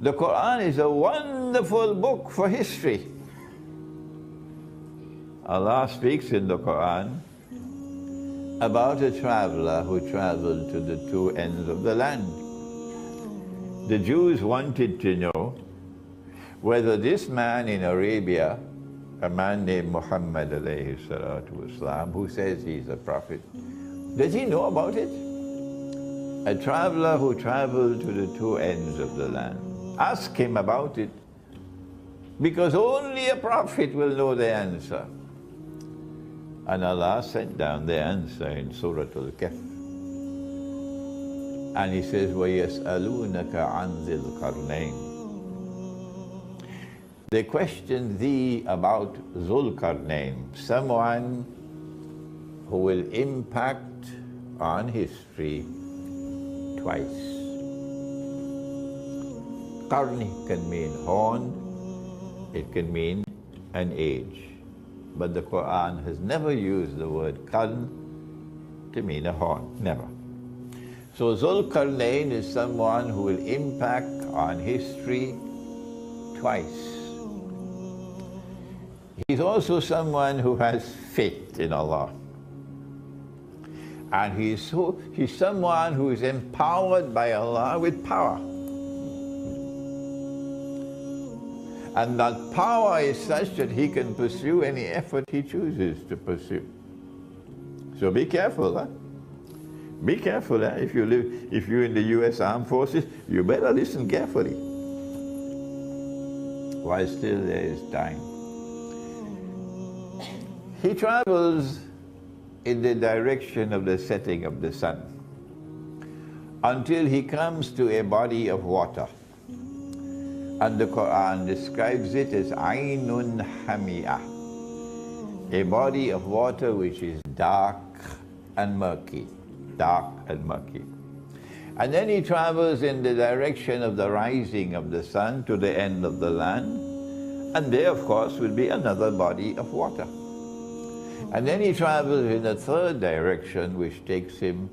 The Quran is a wonderful book for history. Allah speaks in the Quran about a traveler who traveled to the two ends of the land. The Jews wanted to know whether this man in Arabia, a man named Muhammad alayhi salatu wasalam, who says he's a prophet, does he know about it? A traveler who traveled to the two ends of the land. Ask him about it, because only a prophet will know the answer. And Allah sent down the answer in Surah Al-Kahf. And He says, وَيَسْأَلُونَكَ عَنْ ذِي الْقَرْنَيْنِ. They question thee about Zulqarnain, someone who will impact on history twice. Qarni can mean horn, it can mean an age. But the Quran has never used the word qarn to mean a horn, never. So Zulqarnain is someone who will impact on history twice. He's also someone who has faith in Allah. And he's someone who is empowered by Allah with power. And that power is such that he can pursue any effort he chooses to pursue. So be careful, huh? Be careful, huh? If you're in the US Armed Forces, you better listen carefully while still there is time. He travels in the direction of the setting of the sun until he comes to a body of water. And the Quran describes it as Aynun Hamiyah, a body of water which is dark and murky, dark and murky. And then he travels in the direction of the rising of the sun to the end of the land, and there of course will be another body of water. And then he travels in a third direction which takes him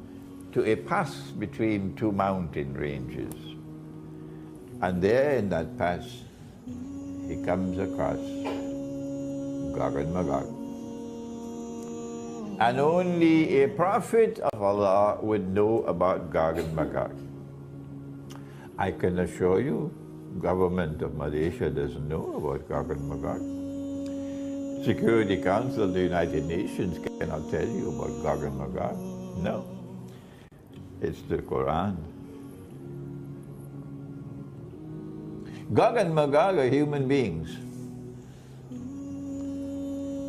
to a pass between two mountain ranges. And there in that pass, he comes across Gog and Magog. And only a prophet of Allah would know about Gog and Magog. I can assure you, government of Malaysia doesn't know about Gog and Magog. Security Council of the United Nations cannot tell you about Gog and Magog. No. It's the Quran. Gog and Magog are human beings.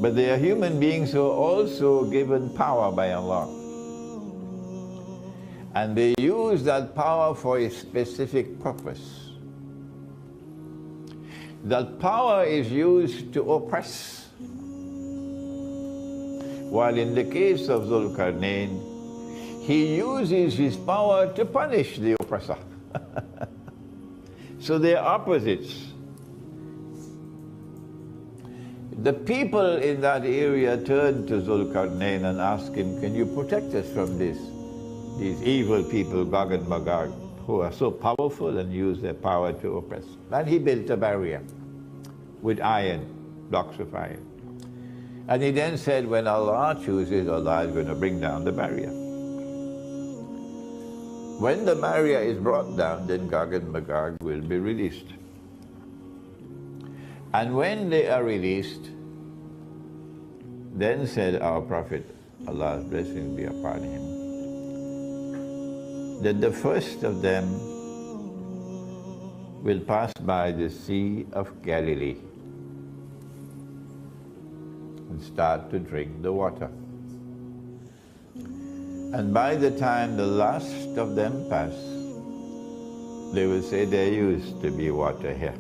But they are human beings who are also given power by Allah. And they use that power for a specific purpose. That power is used to oppress. While in the case of Zulqarnain, he uses his power to punish the oppressor. So they are opposites. The people in that area turned to Zulqarnain and asked him, can you protect us from these evil people, Gog and Magog, who are so powerful and use their power to oppress? And he built a barrier with iron, blocks of iron. And he then said, when Allah chooses, Allah is going to bring down the barrier. When the barrier is brought down, then Gog and Magog will be released. And when they are released, then said our Prophet, Allah's blessing be upon him, that the first of them will pass by the Sea of Galilee and start to drink the water. And by the time the last of them pass, they will say there used to be water here.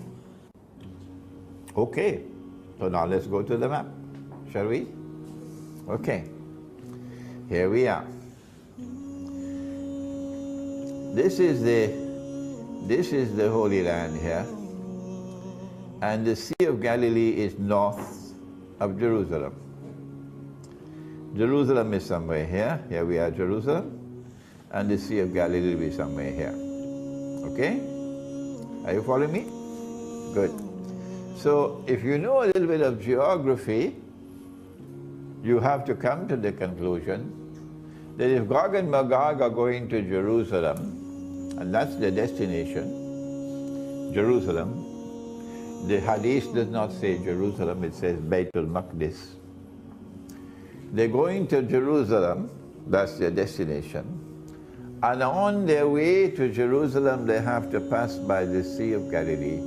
Okay, so now let's go to the map, shall we? Okay, here we are. This is the Holy Land here, and the Sea of Galilee is north of Jerusalem. Jerusalem is somewhere here. Here we are, Jerusalem. And the Sea of Galilee will be somewhere here. Okay? Are you following me? Good. So if you know a little bit of geography, you have to come to the conclusion that if Gog and Magog are going to Jerusalem, and that's their destination, Jerusalem, the Hadith does not say Jerusalem, it says Baitul Maqdis. They're going to Jerusalem, that's their destination, and on their way to Jerusalem they have to pass by the Sea of Galilee.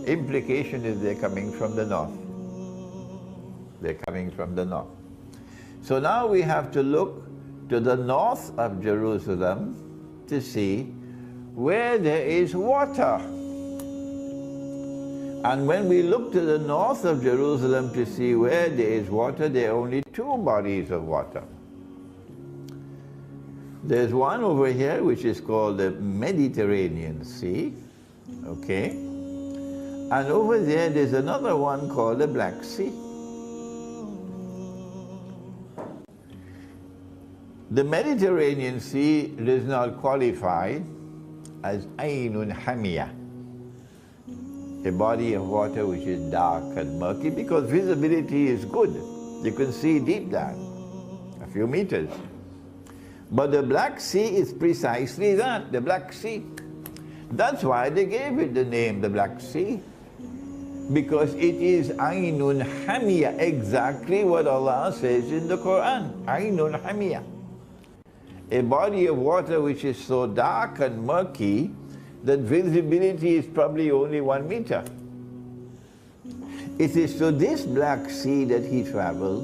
Implication is they're coming from the north. They're coming from the north. So now we have to look to the north of Jerusalem to see where there is water. And when we look to the north of Jerusalem to see where there is water, there are only two bodies of water. There's one over here which is called the Mediterranean Sea, okay? And over there's another one called the Black Sea. The Mediterranean Sea does not qualify as Ainun Hamiyah, a body of water which is dark and murky, because visibility is good. You can see deep down, a few meters. But the Black Sea is precisely that, the Black Sea. That's why they gave it the name, the Black Sea, because it is Ainun Hamiyah, exactly what Allah says in the Quran, Ainun Hamiyah. A body of water which is so dark and murky that visibility is probably only 1 meter. It is to this Black Sea that he traveled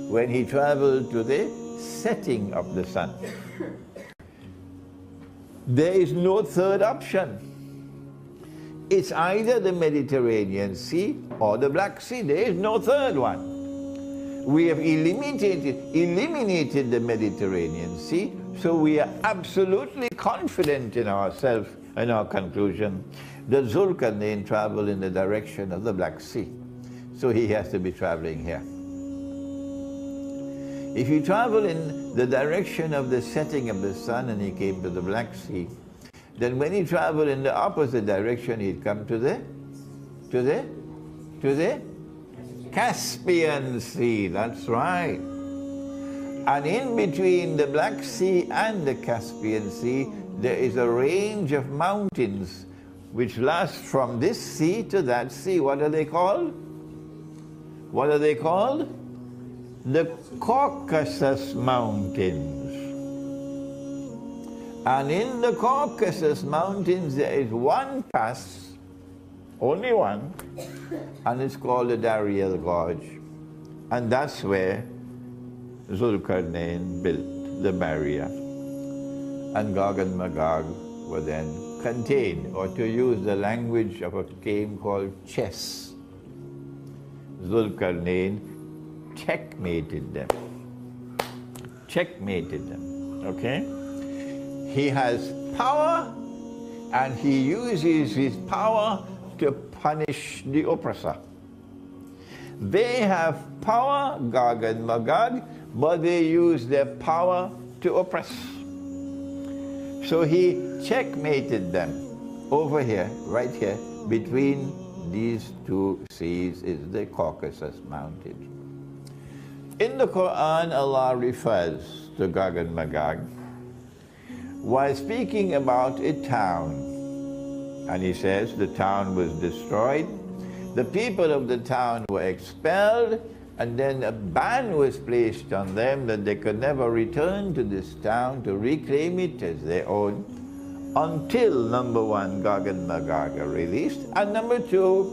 when he traveled to the setting of the sun. There is no third option. It's either the Mediterranean Sea or the Black Sea. There is no third one. We have eliminated the Mediterranean Sea, so we are absolutely confident in ourselves and our conclusion that Zulkarnain traveled in the direction of the Black Sea. So he has to be traveling here. If he traveled in the direction of the setting of the sun and he came to the Black Sea, then when he traveled in the opposite direction, he'd come to the Caspian Sea. That's right. And in between the Black Sea and the Caspian Sea, there is a range of mountains which last from this sea to that sea. What are they called? What are they called? The Caucasus Mountains. And in the Caucasus Mountains there is one pass, only one, and it's called the Dariel Gorge. And that's where Zulkarnain built the barrier. And Gog and Magog were then contained, or to use the language of a game called chess. Zulkarnain checkmated them. Checkmated them, okay? He has power, and he uses his power to punish the oppressor. They have power, Gog and Magog, but they use their power to oppress. So he checkmated them. Over here, right here, between these two seas is the Caucasus Mountains. In the Quran, Allah refers to Gog and Magog while speaking about a town. And he says the town was destroyed, the people of the town were expelled, and then a ban was placed on them that they could never return to this town to reclaim it as their own until, number one, Gog and Magog are released, and number two,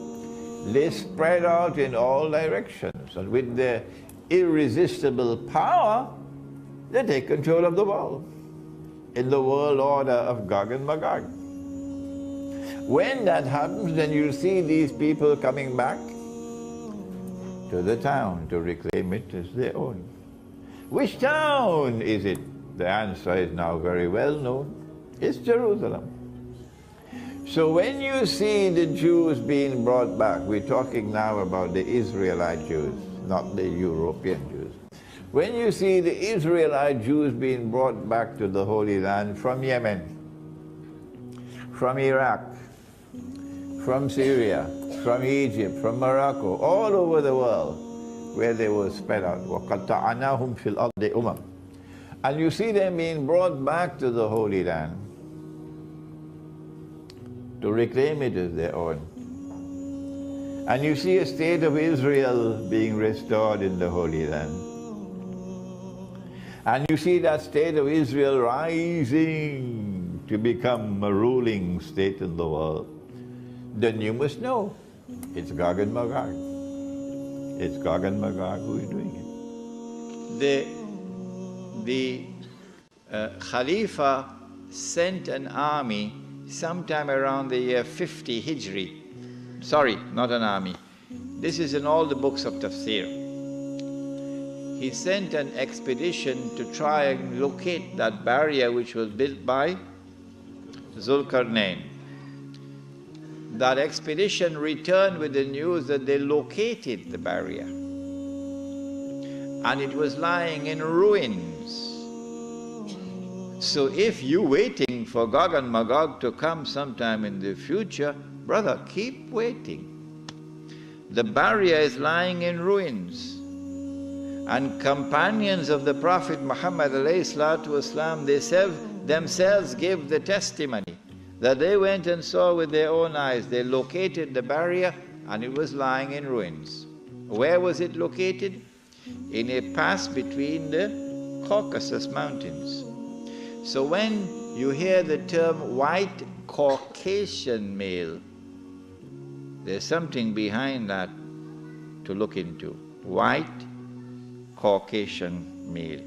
they spread out in all directions. And with their irresistible power, they take control of the world in the world order of Gog and Magog. When that happens, then you'll see these people coming back to the town to reclaim it as their own. Which town is it? The answer is now very well known. It's Jerusalem. So when you see the Jews being brought back, we're talking now about the Israelite Jews, not the European Jews. When you see the Israelite Jews being brought back to the Holy Land from Yemen, from Iraq, from Syria, from Egypt, from Morocco, all over the world, where they were spread out. وَقَطَّعْنَاهُمْ فِي الْأَرْضِ أُمَمٍ. And you see them being brought back to the Holy Land to reclaim it as their own. And you see a state of Israel being restored in the Holy Land. And you see that state of Israel rising to become a ruling state in the world. Then you must know, it's Gog and Magog. It's Gog and Magog who is doing it. The Khalifa sent an army sometime around the year 50 Hijri. Sorry, not an army. This is in all the books of Tafsir. He sent an expedition to try and locate that barrier which was built by Zulkarnain. That expedition returned with the news that they located the barrier. And it was lying in ruins. So if you're waiting for Gog and Magog to come sometime in the future, brother, keep waiting. The barrier is lying in ruins. And companions of the Prophet Muhammad ﷺ, they themselves gave the testimony that they went and saw with their own eyes. They located the barrier and it was lying in ruins. Where was it located? In a pass between the Caucasus Mountains. So when you hear the term white Caucasian male, there's something behind that to look into. White Caucasian male.